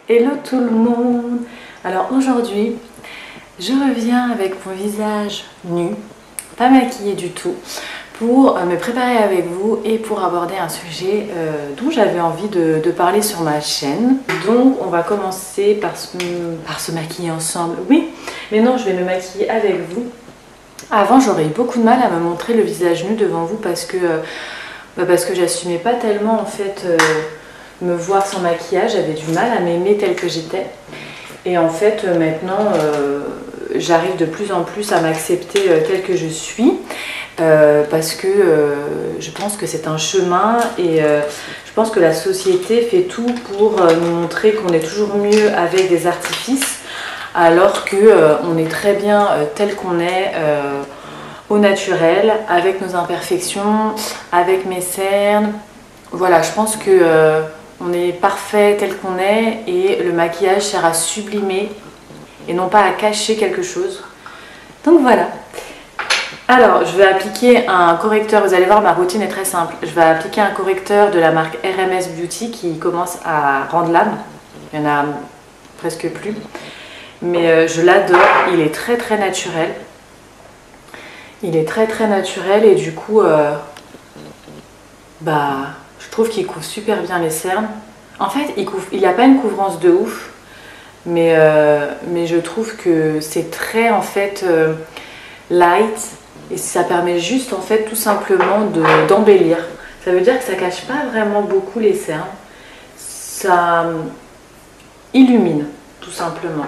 Hello tout le monde. Alors aujourd'hui, je reviens avec mon visage nu, pas maquillée du tout, pour me préparer avec vous et pour aborder un sujet dont j'avais envie de parler sur ma chaîne. Donc on va commencer par se maquiller ensemble. Oui, mais non, je vais me maquiller avec vous. Avant, j'aurais eu beaucoup de mal à me montrer le visage nu devant vous parce que j'assumais pas tellement en fait me voir sans maquillage. J'avais du mal à m'aimer telle que j'étais. Et en fait, maintenant, j'arrive de plus en plus à m'accepter telle que je suis parce que je pense que c'est un chemin et je pense que la société fait tout pour nous montrer qu'on est toujours mieux avec des artifices alors qu'on est très bien tel qu'on est au naturel, avec nos imperfections, avec mes cernes. Voilà, je pense que on est parfait tel qu'on est et le maquillage sert à sublimer et non pas à cacher quelque chose. Donc voilà. Alors, je vais appliquer un correcteur. Vous allez voir, ma routine est très simple. Je vais appliquer un correcteur de la marque RMS Beauty qui commence à rendre l'âme. Il n'y en a presque plus. Mais je l'adore. Il est très très naturel. Il est très très naturel et du coup, je trouve qu'il couvre super bien les cernes. En fait, il n'y a pas une couvrance de ouf, mais je trouve que c'est très en fait light et ça permet juste en fait tout simplement d'embellir. Ça veut dire que ça cache pas vraiment beaucoup les cernes, ça illumine tout simplement.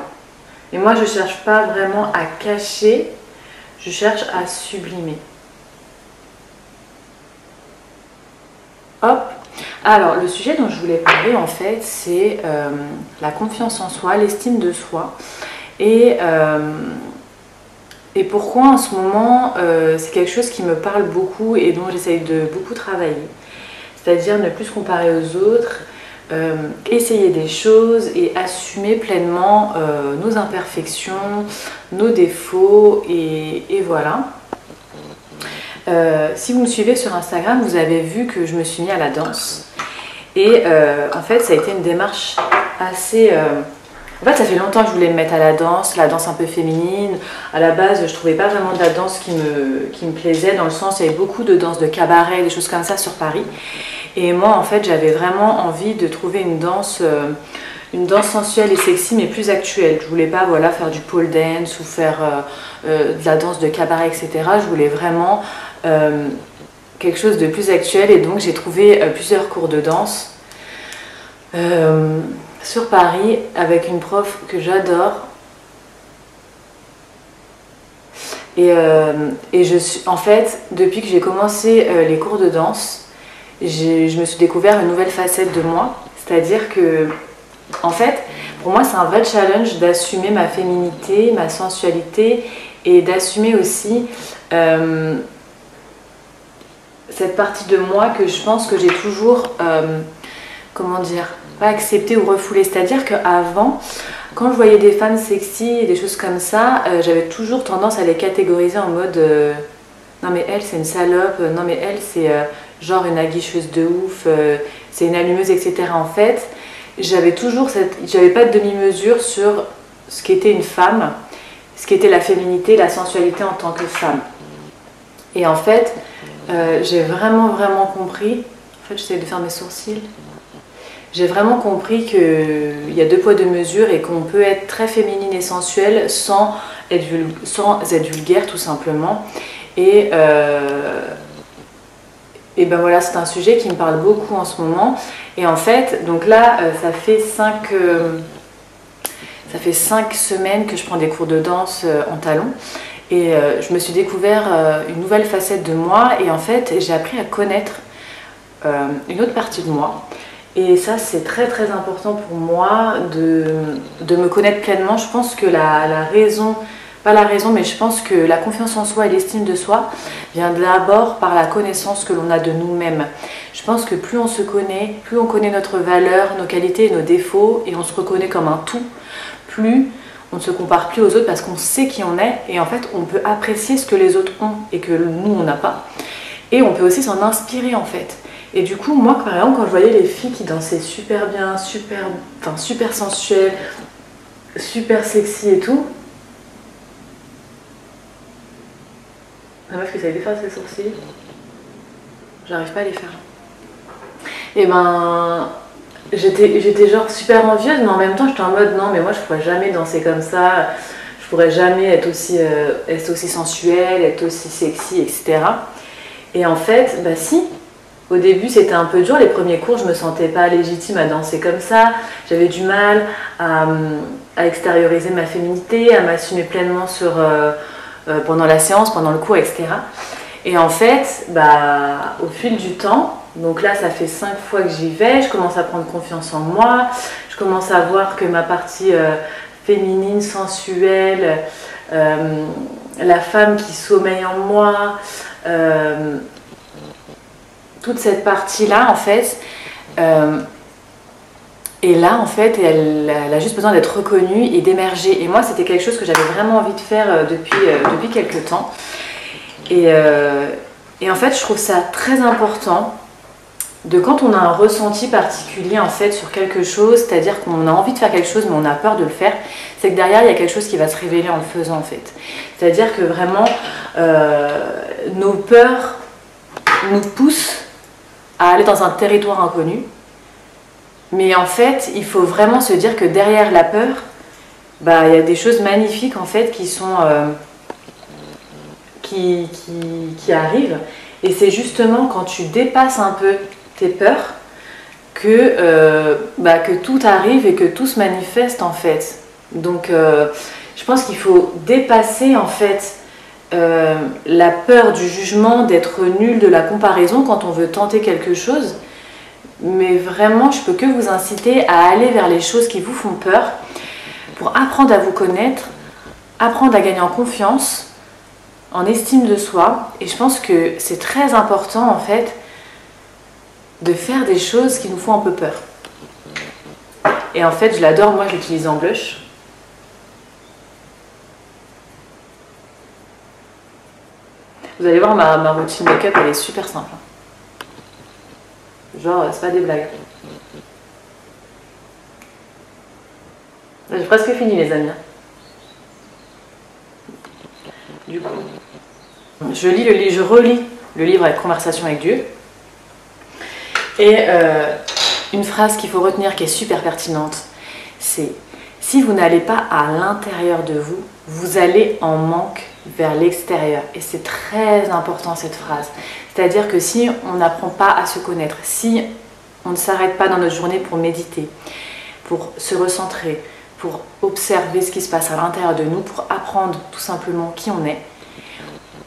Et moi je cherche pas vraiment à cacher, je cherche à sublimer. Hop. Alors le sujet dont je voulais parler en fait c'est la confiance en soi, l'estime de soi et pourquoi en ce moment c'est quelque chose qui me parle beaucoup et dont j'essaye de beaucoup travailler. C'est-à-dire ne plus se comparer aux autres, essayer des choses et assumer pleinement nos imperfections, nos défauts et voilà. Si vous me suivez sur Instagram, vous avez vu que je me suis mis à la danse et en fait ça a été une démarche assez... En fait ça fait longtemps que je voulais me mettre à la danse un peu féminine. À la base je trouvais pas vraiment de la danse qui me plaisait, dans le sens il y avait beaucoup de danse de cabaret, des choses comme ça sur Paris. Et moi en fait j'avais vraiment envie de trouver une danse sensuelle et sexy mais plus actuelle. Je voulais pas voilà, faire du pole dance ou faire de la danse de cabaret etc. Je voulais vraiment quelque chose de plus actuel et donc j'ai trouvé plusieurs cours de danse sur Paris avec une prof que j'adore et en fait depuis que j'ai commencé les cours de danse je me suis découvert une nouvelle facette de moi, c'est-à-dire que en fait pour moi c'est un vrai challenge d'assumer ma féminité, ma sensualité et d'assumer aussi cette partie de moi que je pense que j'ai toujours comment dire, pas accepté ou refoulé. C'est-à-dire qu'avant, quand je voyais des femmes sexy et des choses comme ça, j'avais toujours tendance à les catégoriser en mode non mais elle c'est une salope, non mais elle c'est genre une aguicheuse de ouf, c'est une allumeuse etc. En fait, j'avais pas de demi-mesure sur ce qu'était une femme, ce qu'était la féminité, la sensualité en tant que femme. Et en fait, j'ai vraiment compris, en fait j'essaie de faire mes sourcils, j'ai vraiment compris qu'il y a deux poids deux mesures et qu'on peut être très féminine et sensuelle sans être vulgaire tout simplement. Et ben voilà, c'est un sujet qui me parle beaucoup en ce moment. Et en fait, donc là, ça fait 5 semaines que je prends des cours de danse en talons. Et je me suis découvert une nouvelle facette de moi et en fait, j'ai appris à connaître une autre partie de moi. Et ça c'est très important pour moi de me connaître pleinement. Je pense que mais je pense que la confiance en soi et l'estime de soi vient d'abord par la connaissance que l'on a de nous-mêmes. Je pense que plus on se connaît, plus on connaît notre valeur, nos qualités et nos défauts et on se reconnaît comme un tout, plus on ne se compare plus aux autres parce qu'on sait qui on est et en fait on peut apprécier ce que les autres ont et que nous on n'a pas. Et on peut aussi s'en inspirer en fait. Et du coup, moi, par exemple, quand je voyais les filles qui dansaient super bien, super sensuelles, super sexy et tout, la meuf qui savait défaire ses sourcils, j'arrive pas à les faire. Et ben, j'étais genre super envieuse, mais en même temps, j'étais en mode non, mais moi, je pourrais jamais danser comme ça, je pourrais jamais être aussi sensuelle, être aussi sexy, etc. Et en fait, bah si. Au début, c'était un peu dur. Les premiers cours, je me sentais pas légitime à danser comme ça. J'avais du mal à extérioriser ma féminité, à m'assumer pleinement pendant la séance, pendant le cours, etc. Et en fait, bah, au fil du temps, donc là, ça fait 5 fois que j'y vais, je commence à prendre confiance en moi. Je commence à voir que ma partie féminine, sensuelle, la femme qui sommeille en moi, toute cette partie-là, en fait, et là, en fait, elle a juste besoin d'être reconnue et d'émerger. Et moi, c'était quelque chose que j'avais vraiment envie de faire depuis quelques temps. Et en fait, je trouve ça très important de quand on a un ressenti particulier en fait sur quelque chose, c'est-à-dire qu'on a envie de faire quelque chose mais on a peur de le faire, c'est que derrière il y a quelque chose qui va se révéler en le faisant en fait. C'est-à-dire que vraiment nos peurs nous poussent à aller dans un territoire inconnu, mais en fait il faut vraiment se dire que derrière la peur, bah, il y a des choses magnifiques en fait qui sont qui arrivent, et c'est justement quand tu dépasses un peu tes peurs que tout arrive et que tout se manifeste en fait. Donc je pense qu'il faut dépasser en fait la peur du jugement, d'être nul, de la comparaison quand on veut tenter quelque chose. Mais vraiment, je peux que vous inciter à aller vers les choses qui vous font peur pour apprendre à vous connaître, apprendre à gagner en confiance, en estime de soi. Et je pense que c'est très important en fait de faire des choses qui nous font un peu peur. Et en fait, je l'adore, moi je l'utilise en blush. Vous allez voir, ma routine make-up, elle est super simple. Genre, c'est pas des blagues. J'ai presque fini, les amis. Du coup, je relis le livre avec Conversation avec Dieu. Et une phrase qu'il faut retenir qui est super pertinente, c'est « Si vous n'allez pas à l'intérieur de vous, vous allez en manque vers l'extérieur ». Et c'est très important cette phrase. C'est-à-dire que si on n'apprend pas à se connaître, si on ne s'arrête pas dans notre journée pour méditer, pour se recentrer, pour observer ce qui se passe à l'intérieur de nous, pour apprendre tout simplement qui on est,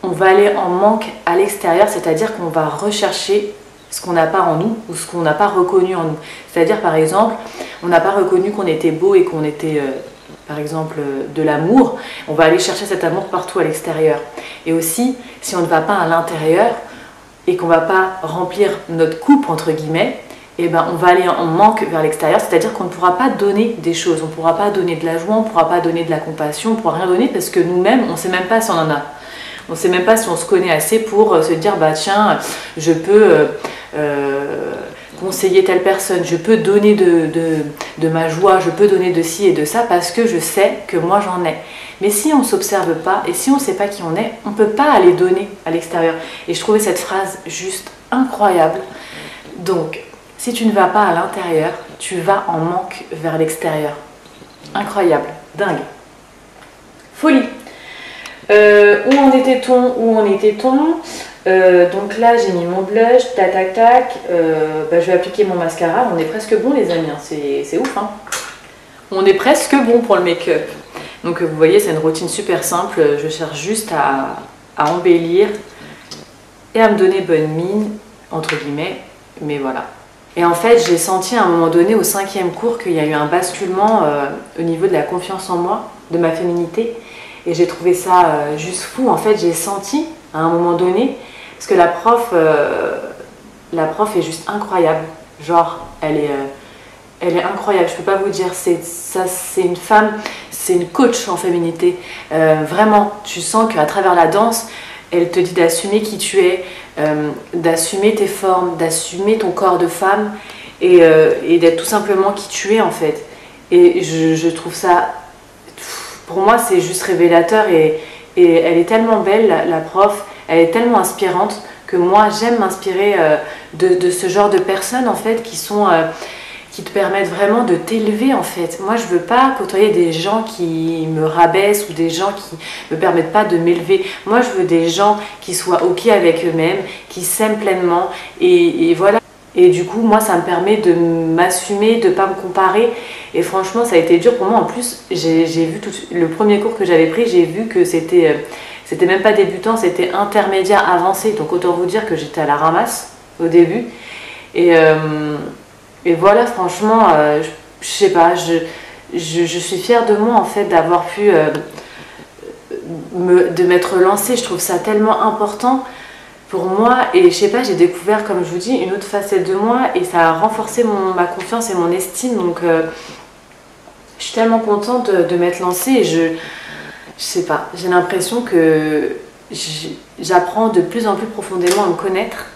on va aller en manque à l'extérieur, c'est-à-dire qu'on va rechercher ce qu'on n'a pas en nous ou ce qu'on n'a pas reconnu en nous. C'est-à-dire par exemple, on n'a pas reconnu qu'on était beau et qu'on était par exemple de l'amour, on va aller chercher cet amour partout à l'extérieur. Et aussi, si on ne va pas à l'intérieur et qu'on ne va pas remplir notre coupe entre guillemets, eh ben, on va aller en manque vers l'extérieur, c'est-à-dire qu'on ne pourra pas donner des choses, on ne pourra pas donner de la joie, on ne pourra pas donner de la compassion, on ne pourra rien donner parce que nous-mêmes, on ne sait même pas si on en a. On ne sait même pas si on se connaît assez pour se dire bah tiens, je peux conseiller telle personne, je peux donner de ma joie, je peux donner de ci et de ça parce que je sais que moi j'en ai. Mais si on ne s'observe pas et si on ne sait pas qui on est, on ne peut pas aller donner à l'extérieur. Et je trouvais cette phrase juste incroyable. Donc, si tu ne vas pas à l'intérieur, tu vas en manque vers l'extérieur. Incroyable, dingue. Folie. Où en était-on donc là j'ai mis mon blush, tac tac tac, je vais appliquer mon mascara. On est presque bon les amis, hein. C'est ouf hein. On est presque bon pour le make-up. Donc vous voyez, c'est une routine super simple, je cherche juste à embellir et à me donner bonne mine, entre guillemets, mais voilà. Et en fait j'ai senti à un moment donné au 5e cours qu'il y a eu un basculement au niveau de la confiance en moi, de ma féminité. Et j'ai trouvé ça juste fou. En fait, j'ai senti à un moment donné, parce que la prof est juste incroyable. Genre, elle est incroyable. Je peux pas vous dire. C'est une femme, c'est une coach en féminité. Vraiment, tu sens qu'à travers la danse, elle te dit d'assumer qui tu es, d'assumer tes formes, d'assumer ton corps de femme et d'être tout simplement qui tu es en fait. Et je trouve ça, pour moi c'est juste révélateur et elle est tellement belle la prof, elle est tellement inspirante que moi j'aime m'inspirer de ce genre de personnes en fait qui te permettent vraiment de t'élever en fait. Moi je veux pas côtoyer des gens qui me rabaissent ou des gens qui me permettent pas de m'élever. Moi je veux des gens qui soient ok avec eux-mêmes, qui s'aiment pleinement et voilà. Et du coup moi ça me permet de m'assumer, de pas me comparer et franchement ça a été dur pour moi. En plus j'ai vu le premier cours que j'avais pris, j'ai vu que c'était même pas débutant, c'était intermédiaire avancé. Donc autant vous dire que j'étais à la ramasse au début. Et voilà, franchement, je sais pas, je suis fière de moi en fait d'avoir pu de m'être lancée. Je trouve ça tellement important pour moi. Et je sais pas, j'ai découvert, comme je vous dis, une autre facette de moi et ça a renforcé ma confiance et mon estime. Donc je suis tellement contente de m'être lancée et je sais pas, j'ai l'impression que j'apprends de plus en plus profondément à me connaître.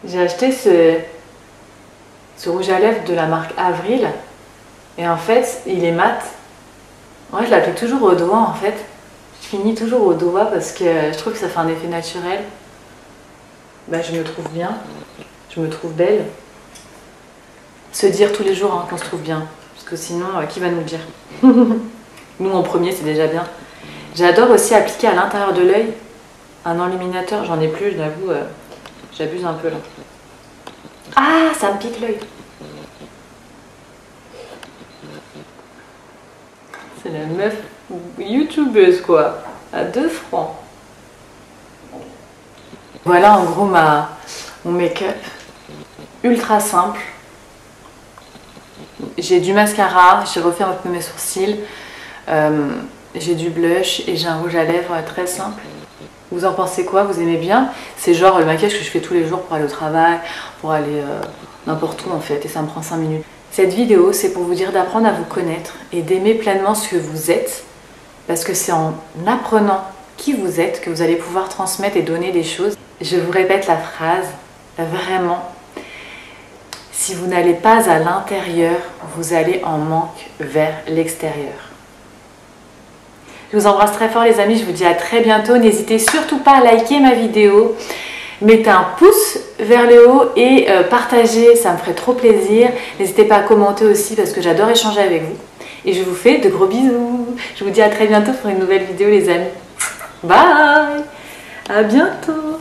J'ai acheté ce rouge à lèvres de la marque Avril et en fait il est mat. Ouais, je l'applique toujours au doigt en fait. Je finis toujours au doigt parce que je trouve que ça fait un effet naturel. Bah, je me trouve bien, je me trouve belle. Se dire tous les jours hein, qu'on se trouve bien, parce que sinon qui va nous le dire? Nous en premier c'est déjà bien. J'adore aussi appliquer à l'intérieur de l'œil un enluminateur, j'en ai plus, je l'avoue. J'abuse un peu là. Ah, ça me pique l'œil. C'est la meuf youtubeuse quoi, à 2 francs. Voilà en gros mon make-up. Ultra simple. J'ai du mascara, j'ai refait un peu mes sourcils. J'ai du blush et j'ai un rouge à lèvres très simple. Vous en pensez quoi? Vous aimez bien? C'est genre le maquillage que je fais tous les jours pour aller au travail, pour aller n'importe où en fait, et ça me prend 5 minutes. Cette vidéo, c'est pour vous dire d'apprendre à vous connaître et d'aimer pleinement ce que vous êtes, parce que c'est en apprenant qui vous êtes que vous allez pouvoir transmettre et donner des choses. Je vous répète la phrase, vraiment, si vous n'allez pas à l'intérieur, vous allez en manque vers l'extérieur. Je vous embrasse très fort les amis, je vous dis à très bientôt. N'hésitez surtout pas à liker ma vidéo, mettez un pouce vers le haut et partagez, ça me ferait trop plaisir. N'hésitez pas à commenter aussi parce que j'adore échanger avec vous. Et je vous fais de gros bisous. Je vous dis à très bientôt pour une nouvelle vidéo les amis. Bye, à bientôt.